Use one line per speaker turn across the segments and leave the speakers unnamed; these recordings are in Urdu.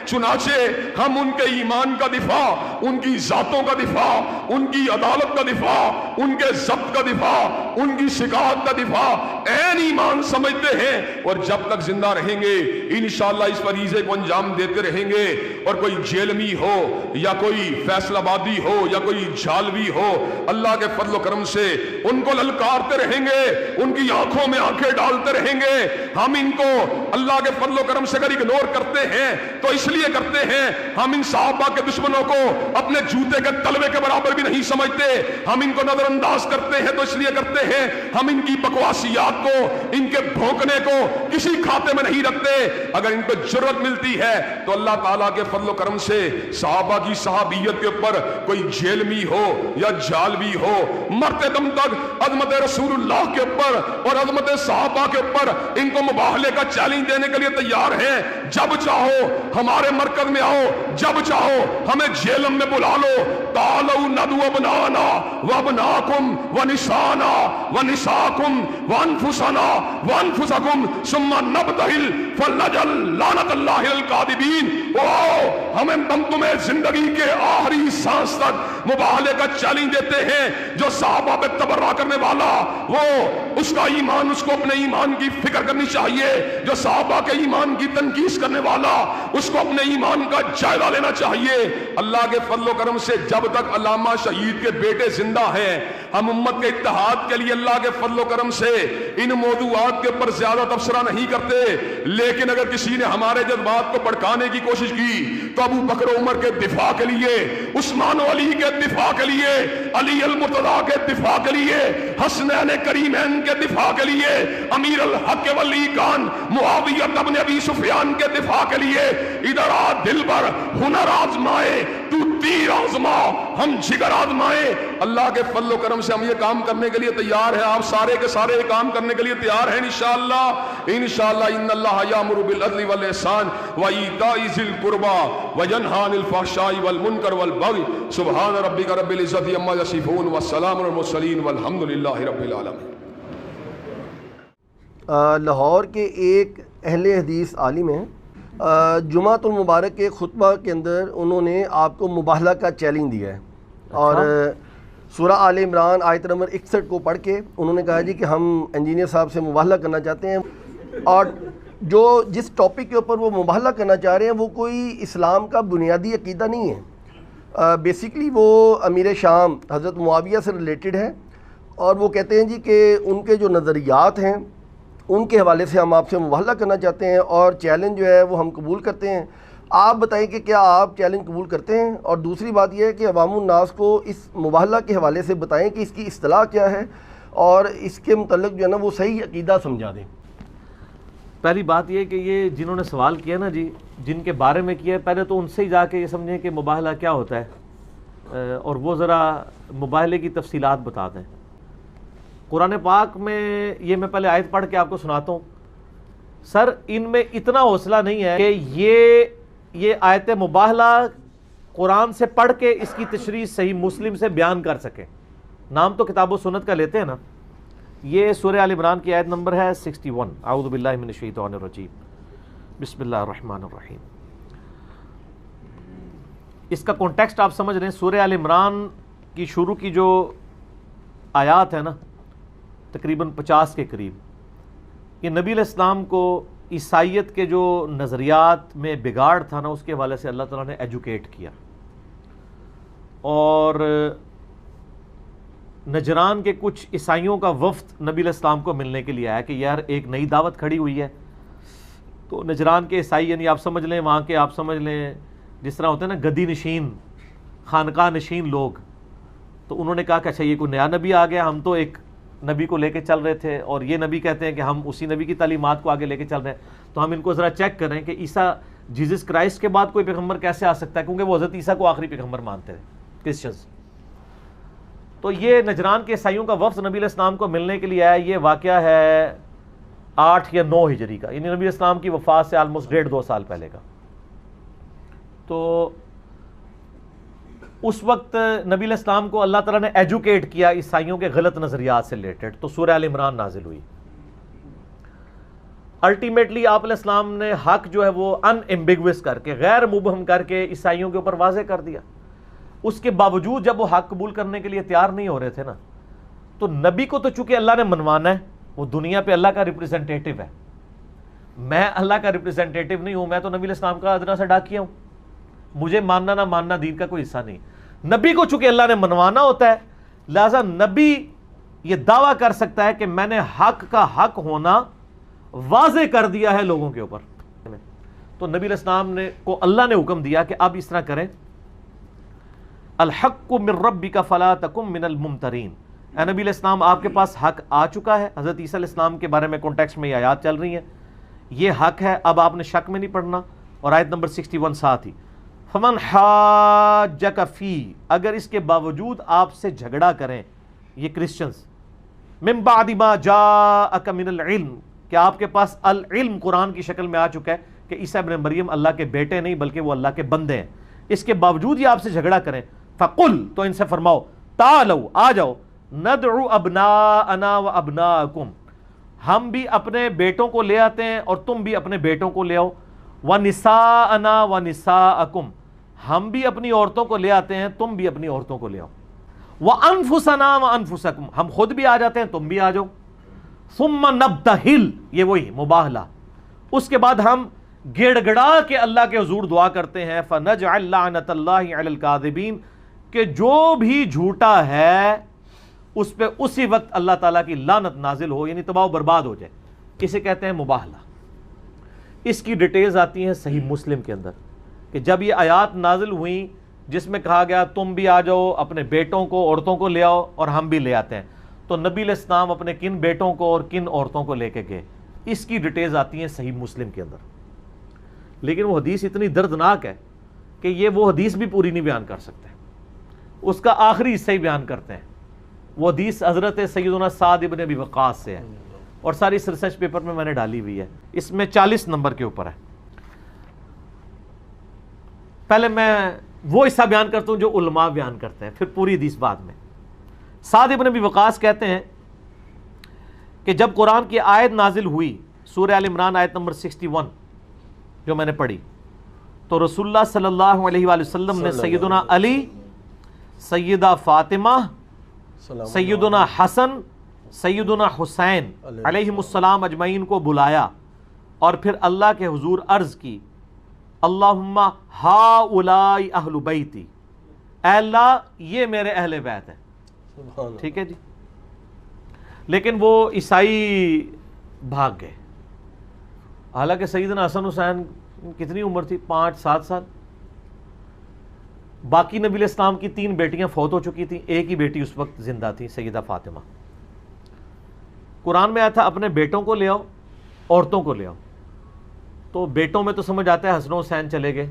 چنانچہ ہم ان کے ایمان کا دفاع، ان کی ذاتوں کا دفاع، ان کی عدالت کا دفاع، ان کے ضبط کا دفاع، ان کی شکایت کا دفاع عین ایمان سمجھتے ہیں، اور جب تک زندہ رہیں گے انشاءاللہ اس فریضے کو انجام دیتے رہیں گے۔ اور کوئی جیلمی ہو یا کوئی فیصل آبادی ہو یا کوئی جھالوی ہو، اللہ کے فضل و کرم سے ان کو للکارتے رہیں گے، ان کی آنکھوں میں آنکھیں ڈالتے رہیں گے۔ ہم ان کو اللہ کے فضل و کرم سے اگر اگنور کرتے ہیں تو اس لیے کرتے ہیں، ہم ان صحابہ کے دشمنوں کو اپنے جوتے کے تلوے کے برابر بھی نہیں سمجھتے، ہم ان کو نظر انداز کرتے ہیں تو اس لیے کرتے ہیں، ہم ان کی بکواسیات کو، ان کے بھونکنے کو کسی کھاتے میں نہیں رکھتے۔ اگر ان کو جرأت ملتی ہے تو اللہ تعالیٰ کے فضل و کرم سے صحابہ کی صحابیت کے اوپر کوئی جیلمی ہو یا جالوی ہو، مرتے دم تک عظمت رسول اللہ کے اوپر اور عظمت صحابہ کے اوپر ان کو مباہلے کا چیلنج دینے کے لیے تیار ہیں۔ جب چاہو ہمارے مرکز میں آؤ، جب چاہو ہمیں جیلم میں بلا لو، تعالوا ندعو ابناءنا وابناءکم ونساءنا ونساءکم وانفسنا وانفسکم ثم نبتہل فلنجعل لعنت اللہ الکاذبین۔ ہمیں ہم تمہیں زندگی کے آخری سانس تک مباہلے کا چیلنج دیتے ہیں۔ جو صحابہ پہ تبرہ کرنے والا، وہ اس کا ایمان، اس کو اپنے ایمان کی فکر کرنی چاہیے۔ جو صحابہ کے ایمان کی تنقیص کرنے والا، اس کو اپنے ایمان کا جائزہ لینا چاہیے۔ اللہ کے فضل و کرم سے جب تک علامہ شہید کے بیٹے زندہ ہیں، ہم امت کے اتحاد کے لیے اللہ کے فضل و کرم سے ان موضوعات کے اوپر زیادہ تبصرہ نہیں کرتے، لیکن اگر کسی نے ہمارے جذبات کو بھڑکانے کی کوشش کی تو ابو بکر و عمر کے دفاع کے لیے، عثمان و علی کے دفاع کے لیے، علی المرتضیٰ کے دفاع کے لیے، حسنین کریمین کے دفاع کے لیے، امیر الحق ولی کان معاویہ بن ابی سفیان کے دفاع کے لیے، ادھر آ دل بر ہنر آزمائے تو تیر آزما، ہم جگر آزمائے۔ اللہ کے فضل و کرم سے ہم یہ کام کرنے کے لیے تیار ہیں، آپ سارے کے سارے یہ کام کرنے کے لیے تیار ہیں انشاءاللہ۔ انشاءاللہ ان اللہ یامر بالعدل والاحسان وایتاء ذی القربی وینہی عن الفحشاء والمنکر والبغی سبحان ربک رب العزۃ عما یصفون والسلام علی المرسلین والحمد للہ رب العالمین۔
لاہور کے ایک اہل حدیث عالم ہیں، جمعۃ المبارک کے خطبہ کے اندر انہوں نے آپ کو مباہلہ کا چیلنج دیا ہے، اور سورہ آل عمران آیت نمبر 61 کو پڑھ کے انہوں نے کہا جی کہ ہم انجینئر صاحب سے مباہلہ کرنا چاہتے ہیں، اور جس ٹاپک کے اوپر وہ مباہلہ کرنا چاہ رہے ہیں وہ کوئی اسلام کا بنیادی عقیدہ نہیں ہے۔ بیسیکلی وہ امیر شام حضرت معاویہ سے ریلیٹڈ ہے، اور وہ کہتے ہیں جی کہ ان کے جو نظریات ہیں ان کے حوالے سے ہم آپ سے مباہلہ کرنا چاہتے ہیں، اور چیلنج جو ہے وہ ہم قبول کرتے ہیں۔ آپ بتائیں کہ کیا آپ چیلنج قبول کرتے ہیں؟ اور دوسری بات یہ ہے کہ عوام الناس کو اس مباہلہ کے حوالے سے بتائیں کہ اس کی اصطلاح کیا ہے، اور اس کے متعلق جو ہے نا وہ صحیح عقیدہ سمجھا دیں۔
پہلی بات یہ کہ یہ جنہوں نے سوال کیا نا جی، جن کے بارے میں کیا ہے، پہلے تو ان سے ہی جا کے یہ سمجھیں کہ مباہلہ کیا ہوتا ہے، اور وہ ذرا مباہلے کی تفصیلات بتا دیں۔ قرآن پاک میں یہ میں پہلے آیت پڑھ کے آپ کو سناتا ہوں۔ سر ان میں اتنا حوصلہ نہیں ہے کہ یہ آیت مباہلہ قرآن سے پڑھ کے اس کی تشریح صحیح مسلم سے بیان کر سکیں۔ نام تو کتاب و سنت کا لیتے ہیں نا۔ یہ سورہ آل عمران کی آیت نمبر ہے 61۔ اعوذ باللہ من الشیطان الرجیم، بسم اللہ الرحمن الرحیم۔ اس کا کانٹیکسٹ آپ سمجھ رہے ہیں، سورہ آل عمران کی شروع کی جو آیات ہے نا، تقریباً 50 کے قریب، یہ نبی علیہ السلام کو عیسائیت کے جو نظریات میں بگاڑ تھا نا، اس کے حوالے سے اللہ تعالیٰ نے ایجوکیٹ کیا، اور نجران کے کچھ عیسائیوں کا وفد نبی علیہ السلام کو ملنے کے لیے آیا کہ یار ایک نئی دعوت کھڑی ہوئی ہے۔ تو نجران کے عیسائی یعنی آپ سمجھ لیں وہاں کے، آپ سمجھ لیں جس طرح ہوتے ہیں نا گدی نشین، خانقاہ نشین لوگ، تو انہوں نے کہا کہ اچھا یہ کوئی نیا نبی آ گیا، ہم تو ایک نبی کو لے کے چل رہے تھے، اور یہ نبی کہتے ہیں کہ ہم اسی نبی کی تعلیمات کو آگے لے کے چل رہے ہیں، تو ہم ان کو ذرا چیک کریں کہ عیسیٰ جیزس کرائسٹ کے بعد کوئی پیغمبر کیسے آ سکتا ہے، کیونکہ وہ حضرت عیسیٰ کو آخری پیغمبر مانتے تھے کرسچنز۔ تو یہ نجران کے عیسائیوں کا وفد نبی علیہ السلام کو ملنے کے لیے آیا۔ یہ واقعہ ہے 8 یا 9 ہجری کا، یعنی نبی علیہ السلام کی وفات سے آلموسٹ 1.5-2 سال پہلے کا۔ تو اس وقت نبی علیہ السلام کو اللہ تعالیٰ نے ایجوکیٹ کیا عیسائیوں کے غلط نظریات سے ریلیٹڈ، تو سورہ آل عمران نازل ہوئی۔ الٹیمیٹلی آپ علیہ السلام نے حق جو ہے وہ ان ایمبیگوس کر کے، غیر مبہم کر کے عیسائیوں کے اوپر واضح کر دیا. اس کے باوجود جب وہ حق قبول کرنے کے لیے تیار نہیں ہو رہے تھے نا، تو نبی کو تو چونکہ اللہ نے منوانا ہے، وہ دنیا پہ اللہ کا ریپریزنٹیٹو ہے. میں اللہ کا ریپریزنٹیٹو نہیں ہوں، میں تو نبی علیہ السلام کا ادنا سا ڈاکیا ہوں. مجھے ماننا نہ ماننا دین کا کوئی حصہ نہیں. نبی کو چونکہ اللہ نے منوانا ہوتا ہے، لہذا نبی یہ دعویٰ کر سکتا ہے کہ میں نے حق کا حق ہونا واضح کر دیا ہے لوگوں کے اوپر. تو نبی علیہ السلام نے کو اللہ نے حکم دیا کہ اب اس طرح کریں، الحق من ربک فلا تکن من الممترین. اے نبی علیہ السلام آپ کے پاس حق آ چکا ہے. حضرت عیسیٰ علیہ السلام کے بارے میں کانٹیکسٹ میں یہ آیات چل رہی ہیں، یہ حق ہے، اب آپ نے شک میں نہیں پڑنا. اور آیت نمبر 61 ساتھ ہی، فمن حاجک فی، اگر اس کے باوجود آپ سے جھگڑا کریں یہ کرسچنز، من بعد ما جاءک من العلم، کہ آپ کے پاس العلم قرآن کی شکل میں آ چکا ہے کہ عیسیٰ ابن مریم اللہ کے بیٹے نہیں بلکہ وہ اللہ کے بندے ہیں، اس کے باوجود یہ آپ سے جھگڑا کریں، فقل، تو ان سے فرماؤ، تعالوا، آ جاؤ، ندعو ابناءنا و ابناءکم، ہم بھی اپنے بیٹوں کو لے آتے ہیں اور تم بھی اپنے بیٹوں کو لے آؤ، ونساءنا و نساءکم، ہم بھی اپنی عورتوں کو لے آتے ہیں تم بھی اپنی عورتوں کو لے آؤ، وانفسنا و انفسکم، ہم خود بھی آ جاتے ہیں تم بھی آ جاؤ، ثم نبتہل، یہ وہی مباہلہ، اس کے بعد ہم گڑ گڑا کے اللہ کے حضور دعا کرتے ہیں، فنجعل لعنت اللہ علی الکاذبین، کہ جو بھی جھوٹا ہے اس پہ اسی وقت اللہ تعالیٰ کی لعنت نازل ہو، یعنی تباہ و برباد ہو جائے. اسے کہتے ہیں مباہلہ. اس کی ڈیٹیلز آتی ہیں صحیح مسلم کے اندر کہ جب یہ آیات نازل ہوئیں جس میں کہا گیا تم بھی آ جاؤ، اپنے بیٹوں کو عورتوں کو لے آؤ اور ہم بھی لے آتے ہیں، تو نبی علیہ السلام اپنے کن بیٹوں کو اور کن عورتوں کو لے کے گئے، اس کی ڈیٹیلز آتی ہیں صحیح مسلم کے اندر. لیکن وہ حدیث اتنی دردناک ہے کہ یہ وہ حدیث بھی پوری نہیں بیان کر سکتے، اس کا آخری حصہ ہی بیان کرتے ہیں. وہ حدیث حضرت سیدنا سعد ابن ابی وقاص سے ہے اور ساری اس ریسرچ پیپر میں نے ڈالی ہوئی ہے، اس میں 40 نمبر کے اوپر ہے. پہلے میں وہ حصہ بیان کرتا ہوں جو علماء بیان کرتے ہیں، پھر پوری حدیث بعد میں. سعد ابن ابی وقاص کہتے ہیں کہ جب قرآن کی آیت نازل ہوئی سورہ آل عمران آیت نمبر 61 جو میں نے پڑھی، تو رسول اللہ صلی اللہ علیہ وآلہ وسلم نے سیدنا علی، سیدہ فاطمہ، سیدنا حسن، سیدنا حسین علیہم السلام اجمعین کو بلایا اور پھر اللہ کے حضور عرض کی، اللہم ہؤلاء اہل بیتی، اے اللہ یہ میرے اہل بیت ہیں. ٹھیک ہے جی. لیکن وہ عیسائی بھاگ گئے، حالانکہ سیدنا حسن حسین کتنی عمر تھی؟ 5-7 سال. باقی نبی علیہ السلام کی 3 بیٹیاں فوت ہو چکی تھیں، ایک ہی بیٹی اس وقت زندہ تھی، سیدہ فاطمہ. قرآن میں آیا تھا اپنے بیٹوں کو لے آؤ، عورتوں کو لے آؤ. تو بیٹوں میں تو سمجھ آتا ہے حسن و حسین چلے گئے،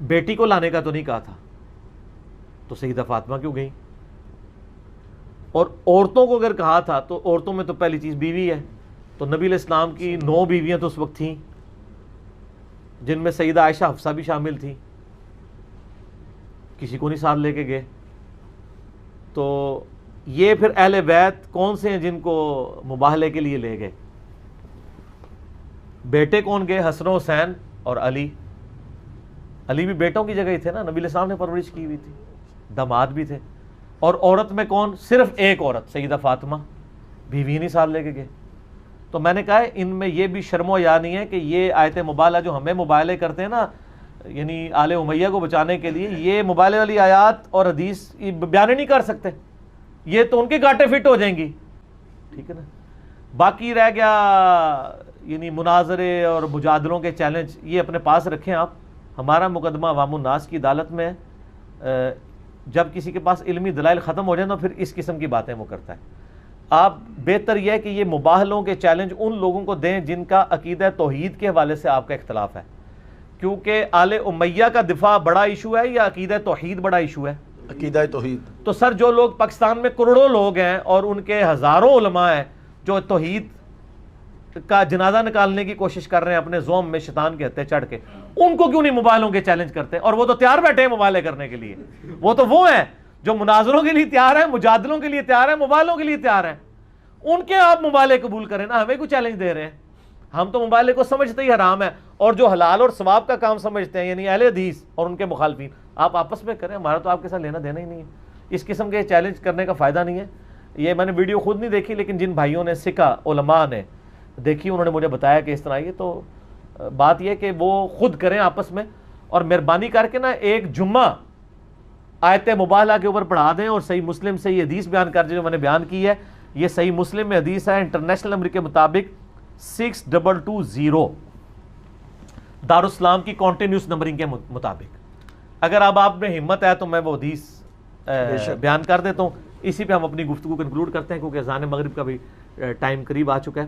بیٹی کو لانے کا تو نہیں کہا تھا، تو سیدہ فاطمہ کیوں گئی؟ اور عورتوں کو اگر کہا تھا تو عورتوں میں تو پہلی چیز بیوی ہے، تو نبی علیہ السلام کی 9 بیویاں تو اس وقت تھیں، جن میں سیدہ عائشہ حفصہ بھی شامل تھی. کسی کو نہیں ساتھ لے کے گئے. تو یہ پھر اہل بیت کون سے ہیں جن کو مباہلے کے لیے لے گئے؟ بیٹے کون گئے؟ حسن و حسین اور علی. علی بھی بیٹوں کی جگہ ہی تھے نا، نبی علیہ السلام نے پرورش کی ہوئی تھی، داماد بھی تھے. اور عورت میں کون؟ صرف ایک عورت، سیدہ فاطمہ، بیوی نہیں ساتھ لے کے گئے. تو میں نے کہا ان میں یہ بھی شرم و حیا نہیں ہے کہ یہ آیت مبالغہ جو ہمیں مبالغے کرتے ہیں نا، یعنی آل امیہ کو بچانے کے لیے، یہ مبالغے والی آیات اور حدیث بیان نہیں کر سکتے، یہ تو ان کے گاٹے فٹ ہو جائیں گی. ٹھیک ہے نا. باقی رہ گیا یعنی مناظرے اور مجادلوں کے چیلنج، یہ اپنے پاس رکھیں آپ. ہمارا مقدمہ عوام الناس کی عدالت میں ہے. جب کسی کے پاس علمی دلائل ختم ہو جائیں تو پھر اس قسم کی باتیں وہ کرتا ہے. آپ بہتر یہ ہے کہ یہ مباہلوں کے چیلنج ان لوگوں کو دیں جن کا عقیدہ توحید کے حوالے سے آپ کا اختلاف ہے، کیونکہ آل امیہ کا دفاع بڑا ایشو ہے یا عقیدہ توحید بڑا ایشو ہے؟
عقیدہ توحید.
تو سر جو لوگ پاکستان میں کروڑوں لوگ ہیں اور ان کے ہزاروں علماء ہیں جو توحید کا جنازہ نکالنے کی کوشش کر رہے ہیں اپنے زوم میں شیطان کے ہتھے چڑھ کے، ان کو کیوں نہیں مباہلوں کے چیلنج کرتے؟ اور وہ تو تیار بیٹھے ہیں مباہلے کرنے کے لیے. وہ تو وہ ہیں جو مناظروں کے لیے تیار ہیں، مجادلوں کے لیے تیار ہیں، مباہلوں کے لیے تیار ہیں. ان کے آپ مبالغے قبول کریں نا, ہمیں کوئی چیلنج دے رہے ہیں؟ ہم تو مبالغے کو سمجھتے ہی حرام ہے, اور جو حلال اور ثواب کا کام سمجھتے ہیں یعنی اہل حدیث اور ان کے مخالفین, آپ آپس میں کریں, ہمارا تو آپ کے ساتھ لینا دینا ہی نہیں ہے. اس قسم کے چیلنج کرنے کا فائدہ نہیں ہے. یہ میں نے ویڈیو خود نہیں دیکھی, لیکن جن بھائیوں نے سکھا علماء نے دیکھی, انہوں نے مجھے بتایا کہ اس طرح. یہ تو بات یہ کہ وہ خود کریں آپس میں, اور مہربانی کر کے نا ایک جمعہ آیت مباہلہ کے اوپر پڑھا دیں اور صحیح مسلم سے یہ حدیث بیان کر دیں جو میں نے بیان کی ہے. یہ صحیح مسلم میں حدیث ہے, انٹرنیشنل نمبر کے مطابق 6220 دارالاسلام کی کنٹینیوس نمبرنگ کے مطابق. اگر اب آپ میں ہمت ہے تو میں وہ حدیث بیان کر دیتا ہوں. اسی پہ ہم اپنی گفتگو کنکلوڈ کرتے ہیں کیونکہ اذان مغرب کا بھی ٹائم قریب آ چکا ہے.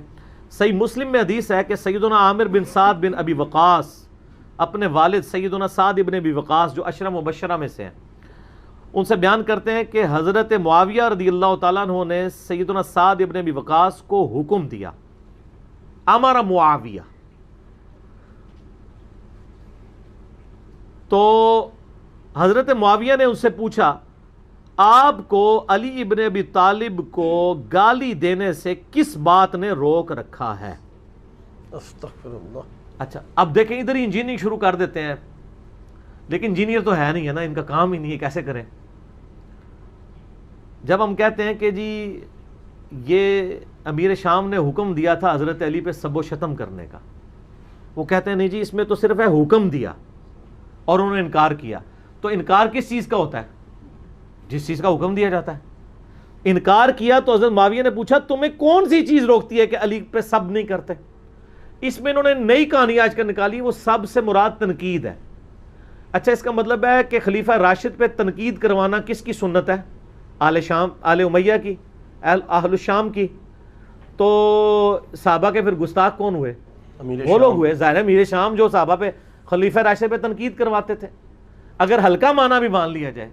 صحیح مسلم میں حدیث ہے کہ سیدنا عامر بن سعد بن ابی وقاص اپنے والد سیدنا سعد ابن ابی وقاص جو عشرہ مبشرہ میں سے ہیں, ان سے بیان کرتے ہیں کہ حضرت معاویہ رضی اللہ تعالیٰ عنہ نے سیدنا سعد ابن ابی وقاص کو حکم دیا, امر معاویہ. تو حضرت معاویہ نے ان سے پوچھا, آپ کو علی ابن ابی طالب کو گالی دینے سے کس بات نے روک رکھا ہے؟
استغفر اللہ.
اچھا اب دیکھیں ادھر انجینئرنگ شروع کر دیتے ہیں, لیکن انجینئر تو ہے نہیں ہے نا, ان کا کام ہی نہیں ہے, کیسے کریں؟ جب ہم کہتے ہیں کہ جی یہ امیر شام نے حکم دیا تھا حضرت علی پہ سب و شتم کرنے کا, وہ کہتے ہیں نہیں جی اس میں تو صرف ہے حکم دیا اور انہوں نے انکار کیا. تو انکار کس چیز کا ہوتا ہے؟ جس چیز کا حکم دیا جاتا ہے. انکار کیا تو حضرت معاویہ نے پوچھا تمہیں کون سی چیز روکتی ہے کہ علی پہ سب نہیں کرتے؟ اس میں انہوں نے نئی کہانی آج کل نکالی, وہ سب سے مراد تنقید ہے. اچھا اس کا مطلب ہے کہ خلیفہ راشد پہ تنقید کروانا کس کی سنت ہے؟ آل شام, آل امیہ کی, اہل الشام کی. تو صحابہ کے پھر گستاخ کون ہوئے؟ وہ لوگ ہوئے. ظاہر ہے امیر شام جو صحابہ پہ خلیفہ راشد پہ تنقید کرواتے تھے. اگر ہلکا معنی بھی مان لیا جائے,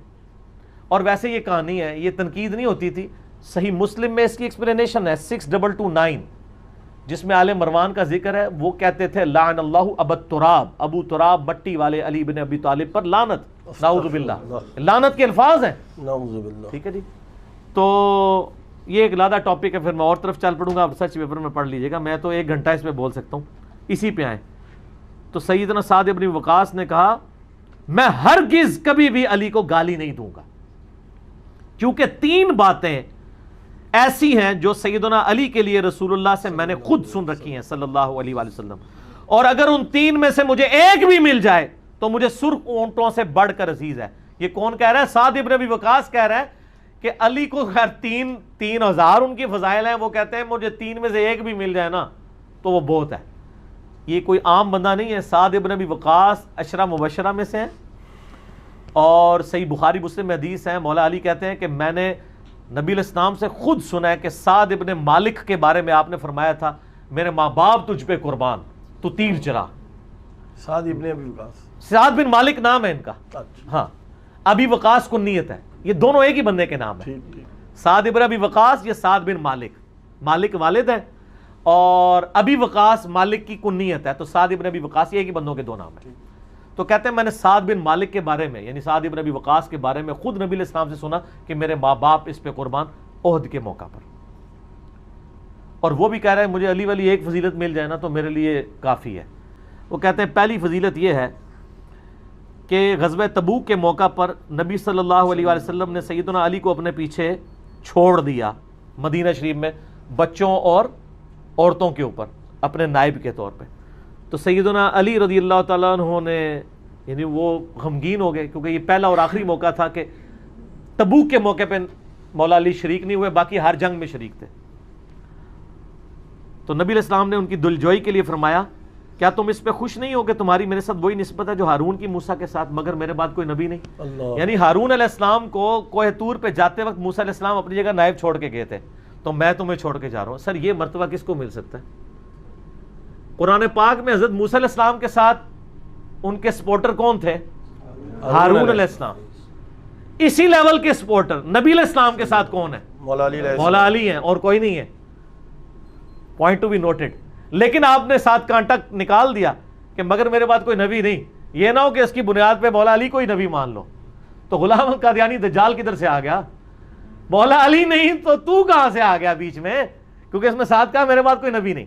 اور ویسے یہ کہانی ہے, یہ تنقید نہیں ہوتی تھی. صحیح مسلم میں اس کی ایکسپلینیشن ہے 6229 جس میں آل مروان کا ذکر ہے. وہ کہتے تھے لعن اللہ ابو تراب, ابو تراب مٹی والے علی بن ابی طالب پر لعنت, نعوذ باللہ. لعنت کے الفاظ ہیں,
نعوذ باللہ.
ٹھیک ہے جی. تو یہ ایک علیحدہ ٹاپک ہے, پھر میں اور طرف چل پڑوں گا, آپ سرچ پیپر میں پڑھ لیجئے گا. میں تو 1 گھنٹہ اس پہ بول سکتا ہوں. اسی پہ آئیں تو سیدنا سعد ابن وقاص نے کہا میں ہرگز کبھی بھی علی کو گالی نہیں دوں گا, کیونکہ 3 باتیں ایسی ہیں جو سیدنا علی کے لیے رسول اللہ سے میں نے خود سن رکھی ہیں صلی اللہ علیہ وآلہ وسلم, اور اگر ان 3 میں سے مجھے ایک بھی مل جائے تو مجھے سرخ اونٹوں سے بڑھ کر عزیز ہے. یہ کون کہہ رہا ہے؟ سعد ابن ابی وقاص کہہ رہا ہے کہ علی کو خیر 3000 ان کی فضائل ہیں, وہ کہتے ہیں مجھے 3 میں سے ایک بھی مل جائے نا تو وہ بہت ہے. یہ کوئی عام بندہ نہیں ہے. سعد ابن ابی وقاص عشرہ مبشرہ میں سے ہیں, اور صحیح بخاری مسلم میں حدیث ہے. مولا علی کہتے ہیں کہ میں نے نبی علیہ السلام سے خود سنا ہے کہ سعد ابن مالک کے بارے میں آپ نے فرمایا تھا میرے ماں باپ تجھ پہ قربان, تو تیر چرا.
سعد ابن ابی وقاص,
سعد بن مالک نام ہے ان کا. ہاں, ابی وقاص کنیت ہے. یہ دونوں ایک ہی بندے کے نام ہیں, سعد ابن ابی وقاص, یہ سعد بن مالک. مالک والد ہے اور ابی وقاص مالک کی کنیت ہے. تو سعد ابن ابی وقاص یہ ایک ہی بندوں کے 2 نام ہیں. تو کہتے ہیں میں نے سعد بن مالک کے بارے میں یعنی سعد ابن ابی وقاص کے بارے میں خود نبی علیہ السلام سے سنا کہ میرے ماں باپ اس پہ قربان احد کے موقع پر. اور وہ بھی کہہ رہے ہیں مجھے علی والی ایک فضیلت مل جائے نا تو میرے لیے کافی ہے. وہ کہتے ہیں پہلی فضیلت یہ ہے کہ غزوہ تبوک کے موقع پر نبی صلی اللہ علیہ وآلہ وسلم نے سیدنا علی کو اپنے پیچھے چھوڑ دیا مدینہ شریف میں, بچوں اور عورتوں کے اوپر اپنے نائب کے طور پہ. تو سیدنا علی رضی اللہ تعالیٰ عنہ نے یعنی وہ غمگین ہو گئے, کیونکہ یہ پہلا اور آخری موقع تھا کہ تبوک کے موقع پہ مولا علی شریک نہیں ہوئے, باقی ہر جنگ میں شریک تھے. تو نبی علیہ السلام نے ان کی دلجوئی کے لیے فرمایا کیا تم اس پہ خوش نہیں ہو کہ تمہاری میرے ساتھ وہی نسبت ہے جو ہارون کی موسیٰ کے ساتھ, مگر میرے بعد کوئی نبی نہیں. یعنی ہارون علیہ السلام کو کوہ طور پہ جاتے وقت موسیٰ علیہ السلام اپنی جگہ نائب چھوڑ کے گئے تھے, تو میں تمہیں چھوڑ کے جا رہا ہوں. سر یہ مرتبہ کس کو مل سکتا ہے؟ قرآن پاک میں حضرت موسیٰ علیہ السلام کے ساتھ ان کے سپورٹر کون تھے؟ ہارون علیہ السلام. اسی لیول کے سپورٹر نبی علیہ السلام کے ساتھ کون ہے؟ مولا علی ہیں, اور کوئی نہیں ہے. Point to be noted. لیکن آپ نے ساتھ کانٹا نکال دیا کہ مگر میرے بعد کوئی نبی نہیں. یہ نہ ہو کہ اس کی بنیاد پہ مولا علی کوئی نبی مان لو. تو غلام القادیانی دجال کدھر سے آ گیا؟ مولا علی نہیں تو کہاں سے آ گیا بیچ میں؟ کیونکہ اس میں ساتھ کہا میرے بعد کوئی نبی نہیں.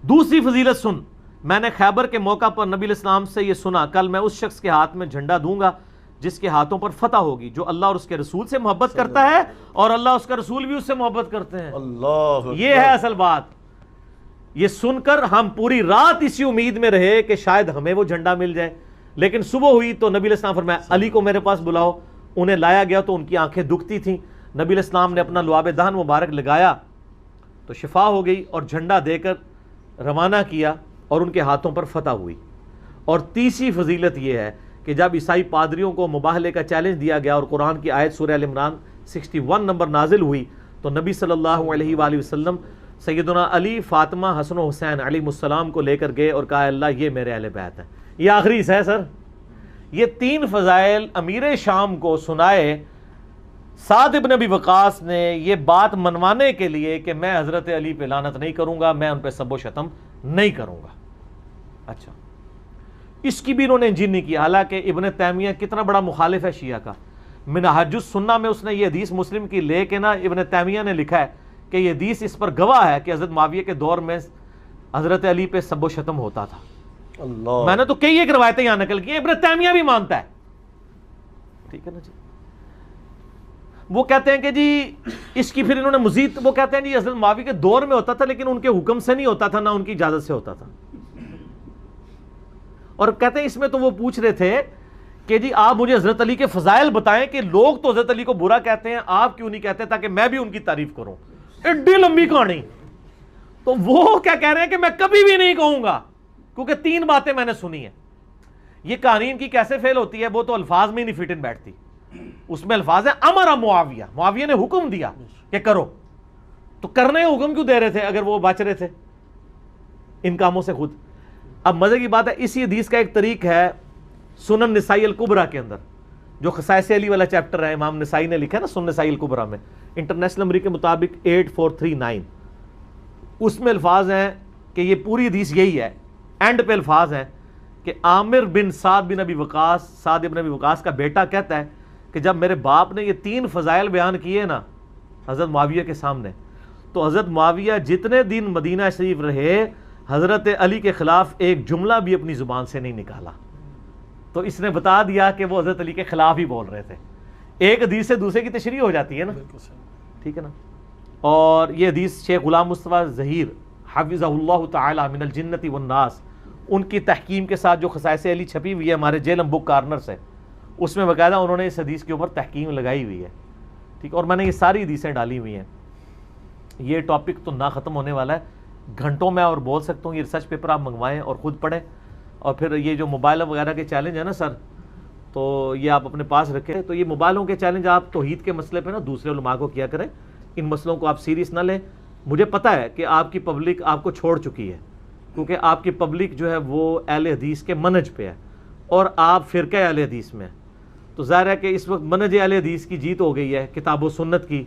دوسری فضیلت سن، میں نے خیبر کے موقع پر نبی علیہ السلام سے یہ سنا، کل میں اس شخص کے ہاتھ میں جھنڈا دوں گا جس کے ہاتھوں پر فتح ہوگی، جو اللہ اور اس کے رسول سے محبت کرتا ہے اور اللہ اس کا رسول بھی اس سے محبت کرتے ہیں.
اللہ
یہ ہے اصل بات. یہ سن کر ہم پوری رات اسی امید میں رہے کہ شاید ہمیں وہ جھنڈا مل جائے، لیکن صبح ہوئی تو نبی علیہ السلام فرمایا علی کو میرے پاس بلاؤ. انہیں لایا گیا تو ان کی آنکھیں دکھتی تھیں. نبی علیہ السلام نے اپنا لعاب دہن مبارک لگایا تو شفا ہو گئی اور جھنڈا دے کر روانہ کیا اور ان کے ہاتھوں پر فتح ہوئی. اور تیسری فضیلت یہ ہے کہ جب عیسائی پادریوں کو مباہلے کا چیلنج دیا گیا اور قرآن کی آیت سورہ ال عمران 61 نمبر نازل ہوئی تو نبی صلی اللہ علیہ وآلہ وسلم سیدنا علی، فاطمہ، حسن و حسین علیہ السلام کو لے کر گئے اور کہا اللہ یہ میرے اہل بیت ہیں. یہ آخری حصہ ہے سر. یہ 3 فضائل امیر شام کو سنائے. سعد ابن ابی وقاص نے یہ بات منوانے کے لیے کہ میں حضرت علی پہ لعنت نہیں کروں گا، میں ان پہ سب و شتم نہیں کروں گا. اچھا، اس کی بھی انہوں نے انجین نہیں کیا. حالانکہ ابن تیمیہ کتنا بڑا مخالف ہے شیعہ کا. منہاج السنہ میں اس نے یہ حدیث مسلم کی لے کے نا ابن تیمیہ نے لکھا ہے کہ یہ حدیث اس پر گواہ ہے کہ حضرت معاویہ کے دور میں حضرت علی پہ سب و شتم ہوتا تھا.
اللہ،
میں نے تو کئی ایک روایتیں یہاں نقل کی ہیں، ابن تیمیہ بھی مانتا ہے. ٹھیک ہے نا جی. وہ کہتے ہیں کہ جی اس کی پھر انہوں نے مزید وہ کہتے ہیں جی حضرت معاویہ کے دور میں ہوتا تھا لیکن ان کے حکم سے نہیں ہوتا تھا، نہ ان کی اجازت سے ہوتا تھا. اور کہتے ہیں اس میں تو وہ پوچھ رہے تھے کہ جی آپ مجھے حضرت علی کے فضائل بتائیں کہ لوگ تو حضرت علی کو برا کہتے ہیں، آپ کیوں نہیں کہتے تاکہ میں بھی ان کی تعریف کروں. ایڈی لمبی کہانی. تو وہ کیا کہہ رہے ہیں کہ میں کبھی بھی نہیں کہوں گا کیونکہ 3 باتیں میں نے سنی ہیں. یہ کہانی ان کی کیسے فیل ہوتی ہے؟ وہ تو الفاظ میں ہی نہیں فٹ ان بیٹھتی. اس میں الفاظ ہیں امر معاویہ، معاویہ نے حکم دیا کہ کرو. تو کرنے کا حکم کیوں دے رہے تھے اگر وہ بچ رہے تھے ان کاموں سے خود؟ اب مزے کی بات ہے اسی حدیث کا ایک طریق ہے سنن نسائی الکبریٰ کے اندر، جو خصائص علی والا چیپٹر ہے امام نسائی نے لکھا ہے نا سنن نسائی الکبریٰ میں، انٹرنیشنل نمبر کے مطابق 8439. اس میں الفاظ ہیں کہ یہ پوری حدیث یہی ہے، اینڈ پہ الفاظ ہیں کہ عامر بن سعد بن ابی وقاص، سعد بن ابی وقاص کا بیٹا کہتا ہے کہ جب میرے باپ نے یہ 3 فضائل بیان کیے نا حضرت معاویہ کے سامنے، تو حضرت معاویہ جتنے دن مدینہ شریف رہے حضرت علی کے خلاف ایک جملہ بھی اپنی زبان سے نہیں نکالا. تو اس نے بتا دیا کہ وہ حضرت علی کے خلاف ہی بول رہے تھے. ایک حدیث سے دوسرے کی تشریح ہو جاتی ہے نا. ٹھیک ہے نا. اور یہ حدیث شیخ غلام مصطفیٰ ظہیر حفظہ اللہ تعالی من الجنت والناس، ان کی تحکیم کے ساتھ جو خصائص علی چھپی ہوئی ہے ہمارے جیلم بک کارنر سے، اس میں باقاعدہ انہوں نے اس حدیث کے اوپر تحکیم لگائی ہوئی ہے. ٹھیک، اور میں نے یہ ساری حدیثیں ڈالی ہوئی ہیں. یہ ٹاپک تو نہ ختم ہونے والا ہے، گھنٹوں میں اور بول سکتا ہوں. یہ ریسرچ پیپر آپ منگوائیں اور خود پڑھیں. اور پھر یہ جو موبائل وغیرہ کے چیلنج ہے نا سر، تو یہ آپ اپنے پاس رکھیں. تو یہ موبائلوں کے چیلنج آپ توحید کے مسئلے پہ نا دوسرے علماء کو کیا کریں. ان مسئلوں کو آپ سیریس نہ لیں. مجھے پتہ ہے کہ آپ کی پبلک آپ کو چھوڑ چکی ہے، کیونکہ آپ کی پبلک جو ہے وہ اہل حدیث کے منہج پہ ہے اور آپ فرقہ اہل حدیث میں. تو ظاہر ہے کہ اس وقت منہج اہل حدیث کی جیت ہو گئی ہے کتاب و سنت کی،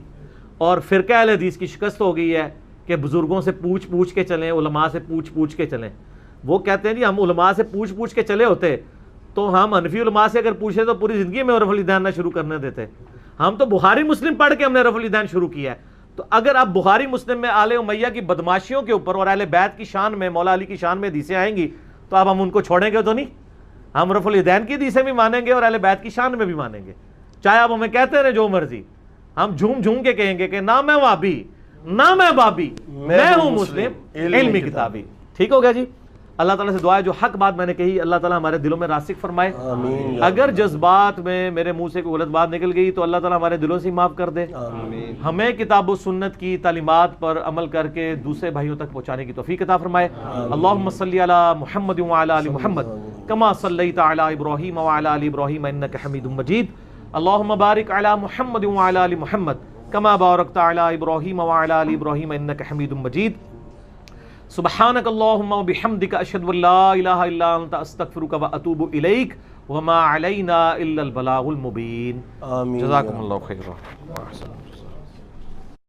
اور فرقہ اہل حدیث کی شکست ہو گئی ہے کہ بزرگوں سے پوچھ کے چلیں، علماء سے پوچھ کے چلیں. وہ کہتے ہیں جی ہم علماء سے پوچھ کے چلے ہوتے تو ہم حنفی علماء سے اگر پوچھے تو پوری زندگی میں رفع الیدین نہ شروع کرنے دیتے. ہم تو بخاری مسلم پڑھ کے ہم نے رفع الیدین شروع کیا ہے. تو اگر آپ بخاری مسلم میں آل امیہ کی بدماشیوں کے اوپر اور اہل بیت کی شان میں، مولا علی کی شان میں حدیثیں آئیں گی تو اب ہم ان کو چھوڑیں گے تو نہیں. ہم رفع الیدین کی حدیثیں بھی مانیں گے اور اہل بیت کی شان میں بھی مانیں گے، چاہے آپ ہمیں کہتے رہے جو مرضی. ہم جھوم کے کہیں گے کہ نہ میں وہابی نہ میں بابی، میں ہوں مسلم علمی کتابی. ٹھیک ہو گیا جی. اللہ تعالیٰ سے دعا ہے جو حق بات میں نے کہی اللہ تعالیٰ ہمارے دلوں میں راسخ فرمائے.
آمین.
اگر جذبات میں میرے منہ سے کوئی غلط بات نکل گئی تو اللہ تعالیٰ ہمارے دلوں سے معاف کر دے.
آمین.
ہمیں کتاب و سنت کی تعلیمات پر عمل کر کے دوسرے بھائیوں تک پہنچانے کی توفیق عطا فرمائے. اللہم صلی علی محمد وعلی آل محمد کما صلیت علی ابراہیم وعلی آل ابراہیم انک حمید مجید. اللہم بارک علی محمد وعلی آل محمد کما بارکت علی ابراہیم وعلی آل ابراہیم انک حمید مجید. سبحانک اللہم وبحمدک اشہد ان لا الہ الا انت استغفرک واتوب الیک وما علینا الا البلاغ المبین.
آمین.
جزاکم اللہ خیرا.